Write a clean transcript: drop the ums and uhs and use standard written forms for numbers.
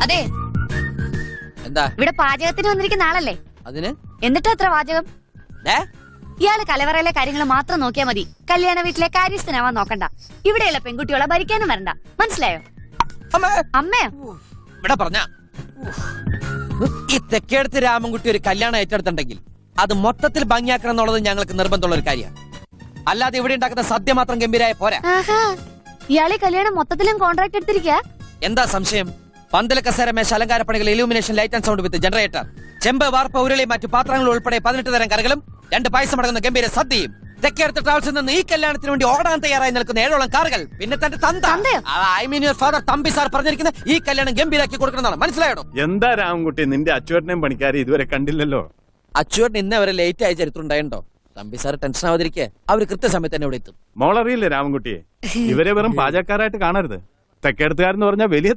അതെ, എന്താ ഇവിടെ പാചകത്തിന് വന്നിരിക്കുന്ന ആളല്ലേ? അതിന് എന്നിട്ട് എത്ര വാചകം? ഏ? ഇയാള് കലവറയിലെ കാര്യങ്ങൾ മാത്രം നോക്കിയാ മതി. കല്യാണ വീട്ടിലെ കാര്യസ്ഥനാവാൻ നോക്കണ്ട. ഇവിടെയുള്ള പെൺകുട്ടികളെ ഭരിക്കാനും വരണ്ട. മനസ്സിലായോ? അമ്മയോ? ഇവിടെ പറഞ്ഞ ഈ തെക്കേടത്ത് രാമൻകുട്ടി ഒരു കല്യാണം ഏറ്റെടുത്തിട്ടുണ്ടെങ്കിൽ അത് മൊത്തത്തിൽ ഭംഗിയാക്കണം എന്നുള്ളത് ഞങ്ങൾക്ക് നിർബന്ധമുള്ള ഒരു കാര്യമാണ്. അല്ലാതെ ഇവിടെ ഉണ്ടാക്കുന്ന സദ്യ മാത്രം ഗംഭീരായ പോരാ. ഇയാളെ കല്യാണം മൊത്തത്തിലും കോൺട്രാക്ട് എടുത്തിരിക്കുക. എന്താ സംശയം? പന്തല കസേര മേശ അലങ്കാര പണികൾ, illumination, light and sound with generator, ചെമ്പ്, വാർപ്പ്, ഉരുളി, മറ്റു പാത്രങ്ങൾ ഉൾപ്പെടെ 18 തരം കറികളും 2 പായസം അടങ്ങുന്ന ഗംഭീര സദ്യയും. തെക്കേടത്ത് ട്രാവൽസിൽ നിന്ന് ഈ കല്യാണത്തിന് വേണ്ടി ഓടാൻ തയ്യാറായി നിൽക്കുന്ന 7ഓളം കാറുകൾ. പിന്നെ തന്റെ I mean your father Thampi sir പറഞ്ഞിരിക്കുന്ന ഈ കല്യാണം ഗംഭീരാക്കി കൊടുക്കുന്നതാണ്. മനസ്സിലായോ? എന്താ രാമൻകുട്ടി, നിന്റെ അച്ചുവേട്ടനെയും പണിക്കാരെ ഇതുവരെ കണ്ടില്ലല്ലോ. അച്ചുവേട്ടൻ ഇന്ന് അവരെ ലേറ്റ് ആയ ചരിത്രം ഉണ്ടായിട്ടുണ്ടോ? തമ്പി സാർ ടെൻഷൻ ആവാതിരിക്കെ അവര് കൃത്യസമയത്ത് തന്നെ ഇവിടെ എത്തും. മോളറിയില്ലേ രാമൻകുട്ടിയെ? ഇവരെ വെറും പാചകക്കാരായിട്ട് കാണരുത്. തെക്കേടത്തുകാരെന്ന് പറഞ്ഞാൽ വലിയ